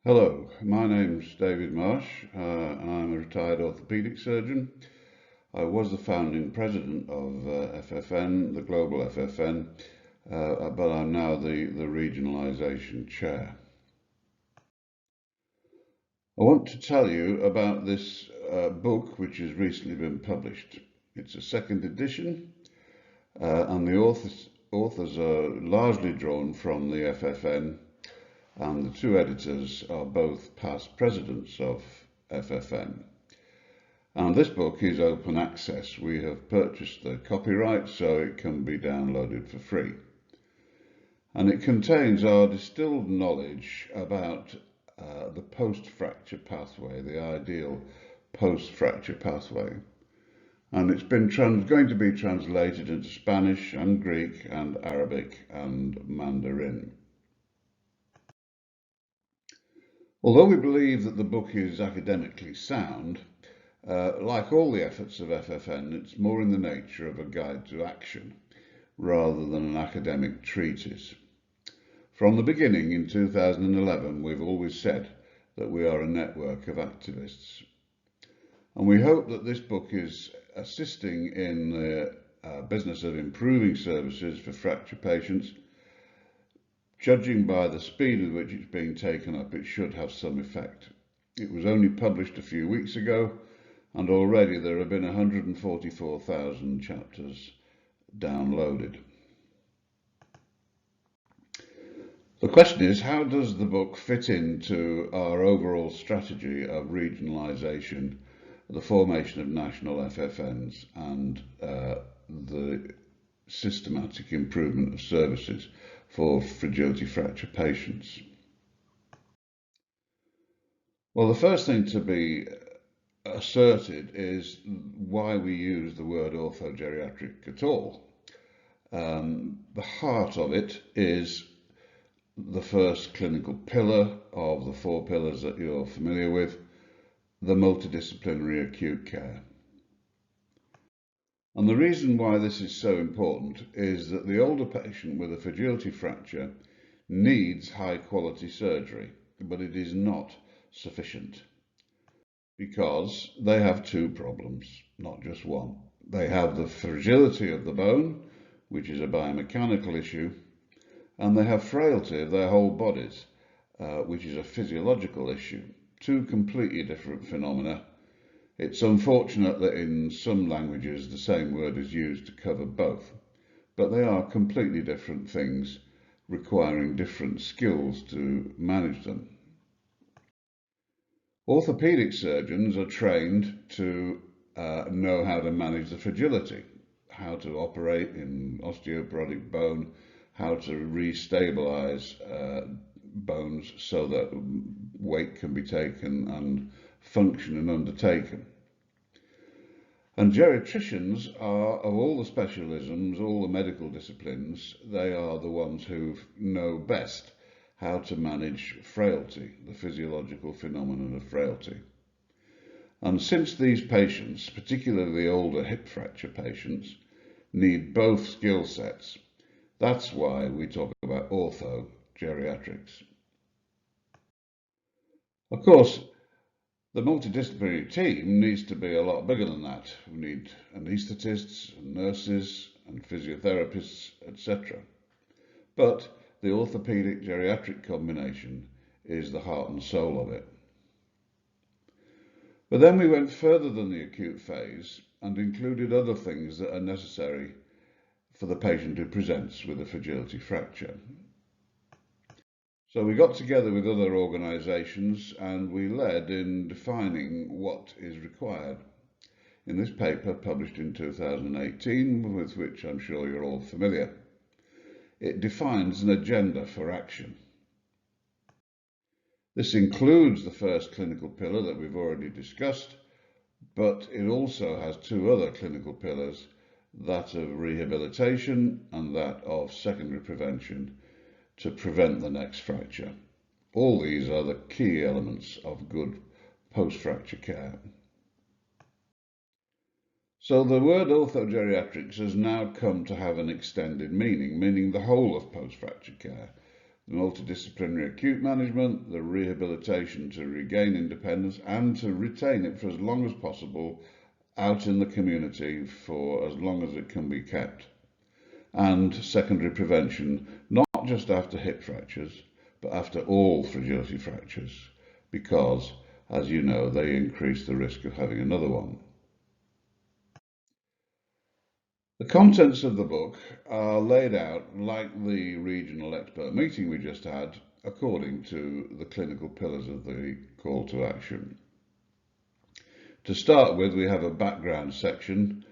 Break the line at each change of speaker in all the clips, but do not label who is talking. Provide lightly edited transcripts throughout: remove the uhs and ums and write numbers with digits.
Hello, my name's David Marsh. I'm a retired orthopaedic surgeon. I was the founding president of FFN, the global FFN, but I'm now the regionalisation chair. I want to tell you about this book which has recently been published. It's a second edition and the authors are largely drawn from the FFN, and the two editors are both past presidents of FFN. And this book is open access. We have purchased the copyright so it can be downloaded for free. And it contains our distilled knowledge about the post-fracture pathway, the ideal post-fracture pathway. And it's been going to be translated into Spanish and Greek and Arabic and Mandarin. Although we believe that the book is academically sound, like all the efforts of FFN, it's more in the nature of a guide to action rather than an academic treatise. From the beginning in 2011, we've always said that we are a network of activists. And we hope that this book is assisting in the business of improving services for fracture patients. Judging by the speed with which it's being taken up, it should have some effect. It was only published a few weeks ago, and already there have been 144,000 chapters downloaded. The question is, how does the book fit into our overall strategy of regionalisation, the formation of national FFNs, and the systematic improvement of services for fragility fracture patients? Well, the first thing to be asserted is why we use the word orthogeriatric at all. The heart of it is the first clinical pillar of the four pillars that you're familiar with, the multidisciplinary acute care. And the reason why this is so important is that the older patient with a fragility fracture needs high quality surgery, but it is not sufficient because they have two problems, not just one. They have the fragility of the bone, which is a biomechanical issue, and they have frailty of their whole bodies, which is a physiological issue. Two completely different phenomena. It's unfortunate that in some languages the same word is used to cover both, but they are completely different things requiring different skills to manage them. Orthopedic surgeons are trained to know how to manage the fragility, how to operate in osteoporotic bone, how to restabilize bones so that weight can be taken and function and undertaken. And geriatricians are, of all the specialisms, all the medical disciplines, they are the ones who know best how to manage frailty, the physiological phenomenon of frailty. And since these patients, particularly the older hip fracture patients, need both skill sets, that's why we talk about orthogeriatrics. Of course, the multidisciplinary team needs to be a lot bigger than that. We need anaesthetists, and nurses, and physiotherapists, etc. But the orthopedic geriatric combination is the heart and soul of it. But then we went further than the acute phase and included other things that are necessary for the patient who presents with a fragility fracture. So we got together with other organisations and we led in defining what is required. In this paper published in 2018, with which I'm sure you're all familiar, it defines an agenda for action. This includes the first clinical pillar that we've already discussed, but it also has two other clinical pillars, that of rehabilitation and that of secondary prevention, to prevent the next fracture. All these are the key elements of good post-fracture care. So the word orthogeriatrics has now come to have an extended meaning the whole of post-fracture care, the multidisciplinary acute management, the rehabilitation to regain independence and to retain it for as long as possible out in the community for as long as it can be kept, and secondary prevention, not just after hip fractures, but after all fragility fractures, because, as you know, they increase the risk of having another one. The contents of the book are laid out, like the regional expert meeting we just had, according to the clinical pillars of the call to action. To start with, we have a background section.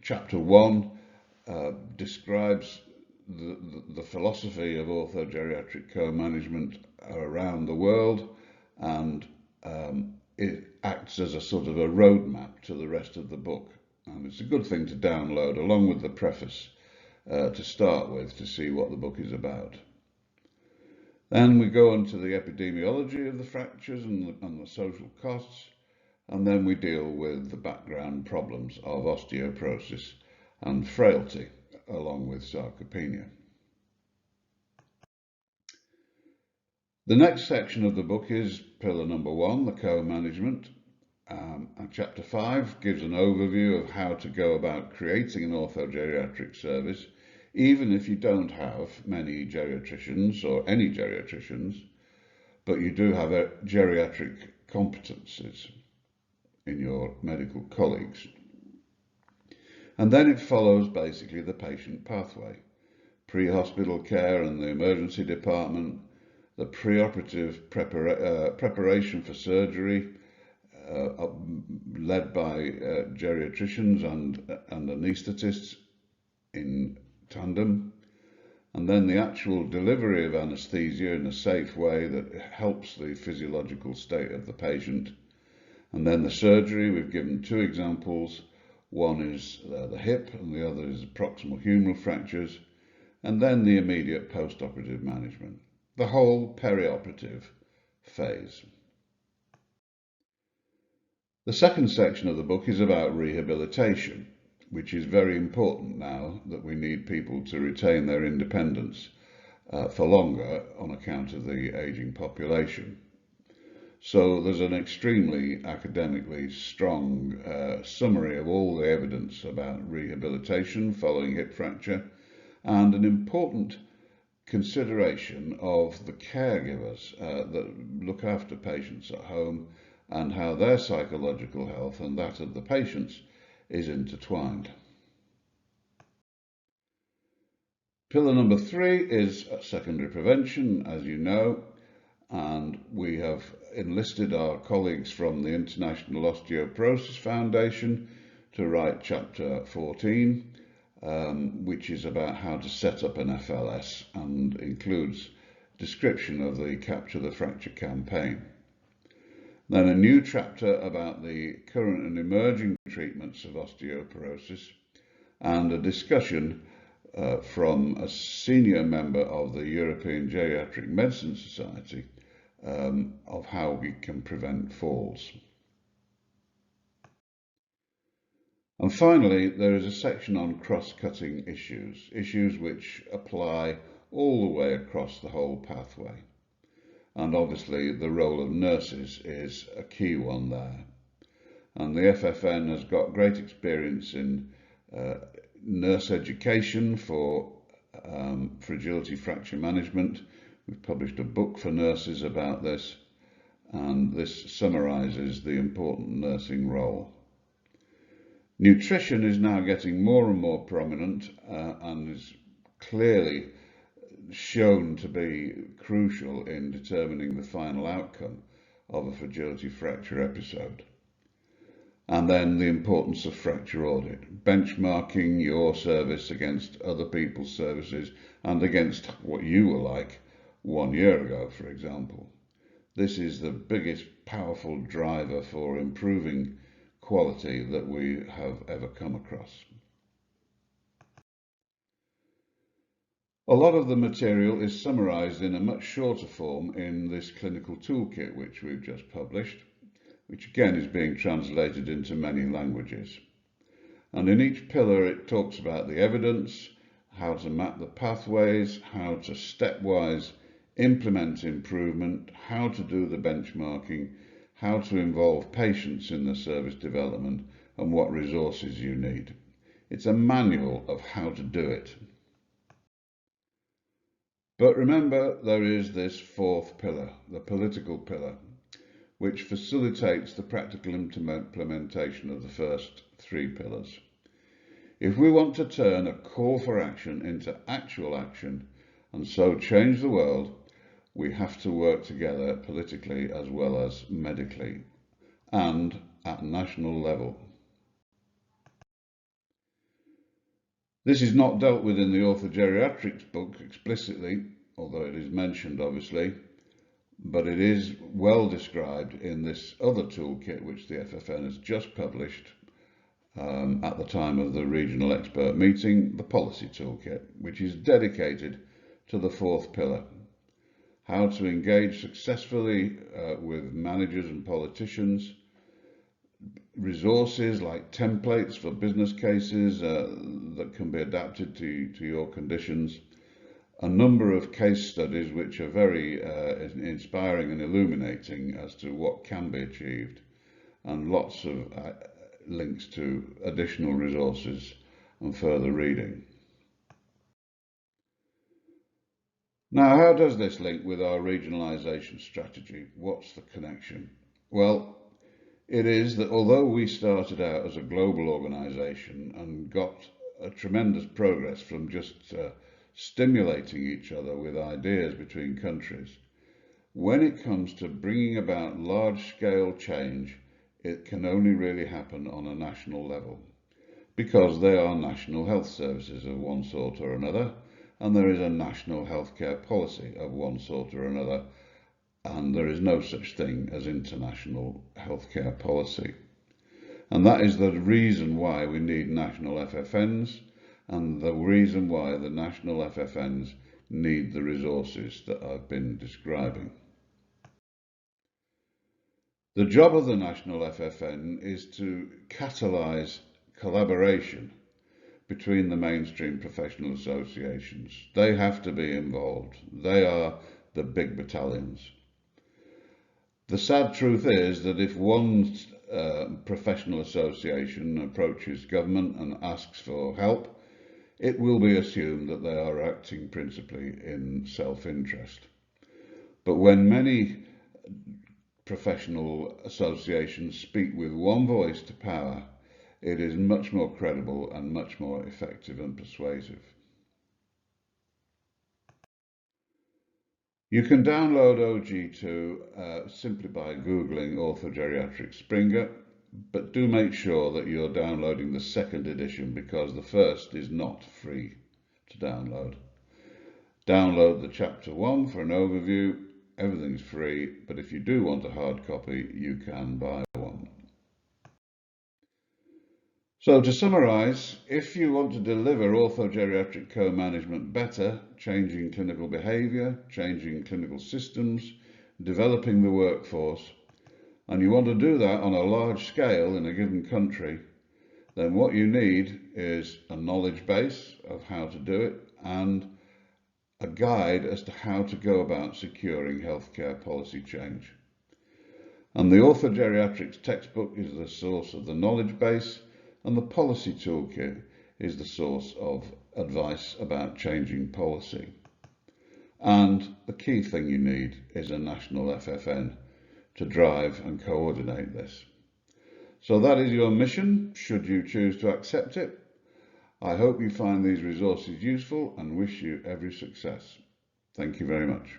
Chapter 1 describes the philosophy of orthogeriatric co-management around the world, and it acts as a sort of a roadmap to the rest of the book. And it's a good thing to download along with the preface to start with, to see what the book is about. Then we go on to the epidemiology of the fractures and the social costs, and then we deal with the background problems of osteoporosis and frailty, along with sarcopenia. The next section of the book is pillar number 1, the co-management. And chapter 5 gives an overview of how to go about creating an orthogeriatric service, even if you don't have many geriatricians or any geriatricians, but you do have geriatric competencies in your medical colleagues. And then it follows basically the patient pathway: pre-hospital care and the emergency department, the preoperative preparation for surgery, led by geriatricians and anaesthetists in tandem, and then the actual delivery of anaesthesia in a safe way that helps the physiological state of the patient, and then the surgery. We've given 2 examples. One is the hip and the other is proximal humeral fractures, and then the immediate post-operative management, the whole perioperative phase. The second section of the book is about rehabilitation, which is very important now that we need people to retain their independence for longer on account of the ageing population. So there's an extremely academically strong summary of all the evidence about rehabilitation following hip fracture, and an important consideration of the caregivers that look after patients at home, and how their psychological health and that of the patients is intertwined. Pillar number 3 is secondary prevention, as you know, and we have enlisted our colleagues from the International Osteoporosis Foundation to write chapter 14, which is about how to set up an FLS and includes description of the Capture the Fracture campaign. Then a new chapter about the current and emerging treatments of osteoporosis, and a discussion from a senior member of the European Geriatric Medicine Society of how we can prevent falls. And finally, there is a section on cross-cutting issues which apply all the way across the whole pathway. And obviously the role of nurses is a key one there. And the FFN has got great experience in nurse education for fragility fracture management. We've published a book for nurses about this, and this summarises the important nursing role. Nutrition is now getting more and more prominent and is clearly shown to be crucial in determining the final outcome of a fragility fracture episode. And then the importance of fracture audit, benchmarking your service against other people's services and against what you were like 1 year ago, for example. This is the biggest powerful driver for improving quality that we have ever come across. A lot of the material is summarised in a much shorter form in this clinical toolkit which we've just published, which again is being translated into many languages. And in each pillar it talks about the evidence, how to map the pathways, how to stepwise implement improvement, how to do the benchmarking, how to involve patients in the service development, and what resources you need. It's a manual of how to do it. But remember, there is this fourth pillar, the political pillar, which facilitates the practical implementation of the first three pillars. If we want to turn a call for action into actual action and so change the world, we have to work together politically as well as medically and at national level. This is not dealt with in the Orthogeriatrics book explicitly, although it is mentioned obviously, but it is well described in this other toolkit which the FFN has just published at the time of the regional expert meeting, the policy toolkit, which is dedicated to the fourth pillar, how to engage successfully with managers and politicians, resources like templates for business cases that can be adapted to your conditions, a number of case studies which are very inspiring and illuminating as to what can be achieved, and lots of links to additional resources and further reading. Now, how does this link with our regionalisation strategy? What's the connection? Well, it is that although we started out as a global organisation and got a tremendous progress from just stimulating each other with ideas between countries, when it comes to bringing about large-scale change, it can only really happen on a national level, because they are national health services of one sort or another, and there is a national healthcare policy of one sort or another, and there is no such thing as international healthcare policy. And that is the reason why we need national FFNs, and the reason why the national FFNs need the resources that I've been describing. The job of the national FFN is to catalyse collaboration between the mainstream professional associations. They have to be involved. They are the big battalions. The sad truth is that if one professional association approaches government and asks for help, it will be assumed that they are acting principally in self-interest. But when many professional associations speak with one voice to power, it is much more credible and much more effective and persuasive. You can download OG2 simply by Googling Orthogeriatric Springer, but do make sure that you're downloading the second edition because the first is not free to download. Download the chapter 1 for an overview. Everything's free, but if you do want a hard copy, you can buy one. So to summarise, if you want to deliver orthogeriatric co-management better, changing clinical behaviour, changing clinical systems, developing the workforce, and you want to do that on a large scale in a given country, then what you need is a knowledge base of how to do it and a guide as to how to go about securing healthcare policy change. And the Orthogeriatrics textbook is the source of the knowledge base, and the policy toolkit is the source of advice about changing policy. And the key thing you need is a national FFN to drive and coordinate this. So that is your mission, should you choose to accept it. I hope you find these resources useful and wish you every success. Thank you very much.